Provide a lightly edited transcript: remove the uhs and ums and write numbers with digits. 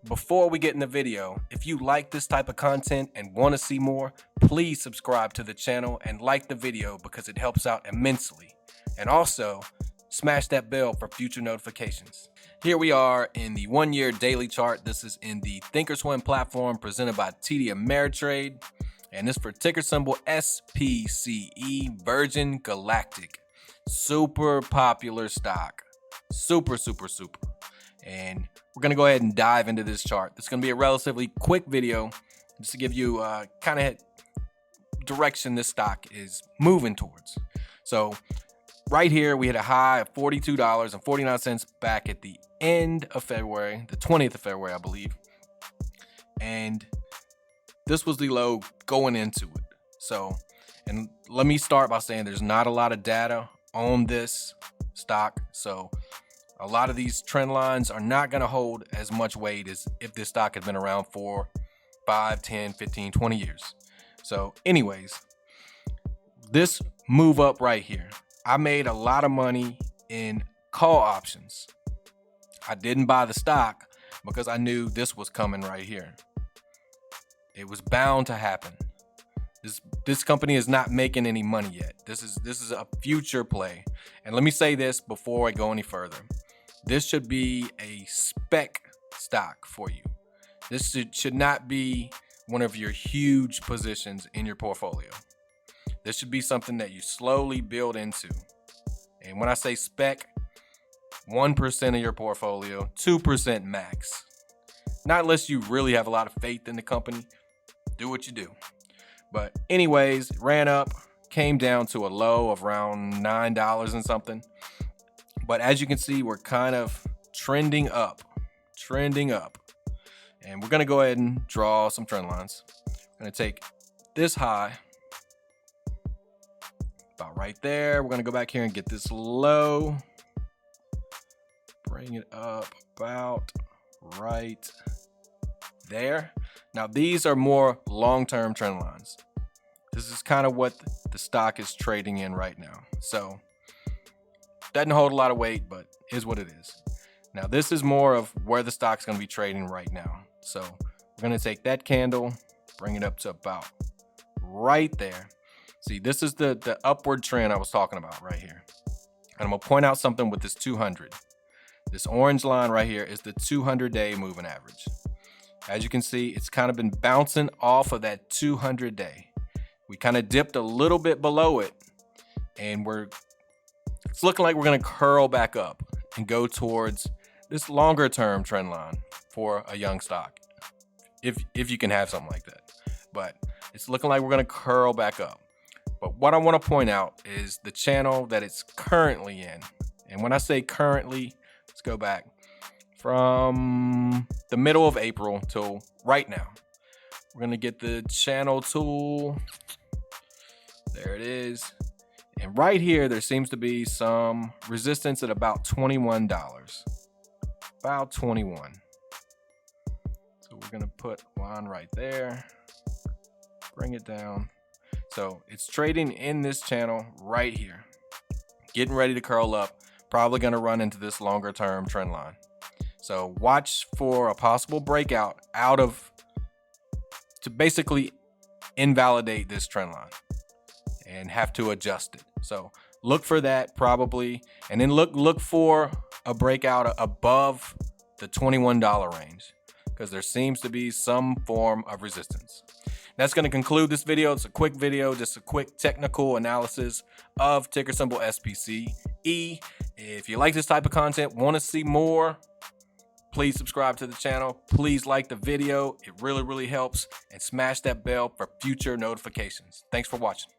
Before we get in the video, if you like this type of content and want to see more, please subscribe to the channel and like the video because it helps out immensely. And also, smash that bell for future notifications. Here we are in the 1-year daily chart. This is in the thinkorswim platform presented by TD Ameritrade. And this for ticker symbol SPCE, Virgin Galactic. Super popular stock. Super. And we're going to go ahead and dive into this chart. This is going to be a relatively quick video just to give you kind of direction this stock is moving towards. So right here, we hit a high of $42.49 back at the end of February, the 20th of February, I believe. And this was the low going into it. So, and let me start by saying there's not a lot of data on this stock. So a lot of these trend lines are not going to hold as much weight as if this stock had been around for 5, 10, 15, 20 years. So anyways, this move up right here, I made a lot of money in call options. I didn't buy the stock because I knew this was coming right here. It was bound to happen. This company is not making any money yet. This is a future play. And let me say this before I go any further. This should be a spec stock for you. This should not be one of your huge positions in your portfolio. This should be something that you slowly build into. And when I say spec, 1% of your portfolio, 2% max. Not unless you really have a lot of faith in the company. Do what you do. But anyways, it ran up, came down to a low of around $9 and something. But as you can see, we're kind of trending up. And we're going to go ahead and draw some trend lines. We're going to take this high, about right there. We're going to go back here and get this low. Bring it up about right there. Now, these are more long-term trend lines. This is kind of what the stock is trading in right now. So, doesn't hold a lot of weight, but is what it is. Now, this is more of where the stock's going to be trading right now. So, we're going to take that candle, bring it up to about right there. See, this is the upward trend I was talking about right here. And I'm going to point out something with this 200. This orange line right here is the 200-day moving average. As you can see, it's kind of been bouncing off of that 200-day. We kind of dipped a little bit below it, and it's looking like we're going to curl back up and go towards this longer term trend line for a young stock, if you can have something like that. But it's looking like we're going to curl back up. But what I want to point out is the channel that it's currently in. And when I say currently, let's go back from the middle of April till right now. We're going to get the channel tool. There it is. And right here, there seems to be some resistance at about $21. About 21. So we're going to put one right there. Bring it down. So it's trading in this channel right here. Getting ready to curl up. Probably going to run into this longer term trend line. So watch for a possible breakout to basically invalidate this trend line and have to adjust it. So look for that probably, and then look for a breakout above the $21 range because there seems to be some form of resistance. That's going to conclude this video. It's a quick video, just a quick technical analysis of ticker symbol SPCE. If you like this type of content, want to see more, please subscribe to the channel. Please like the video. It really helps. And smash that bell for future notifications. Thanks for watching.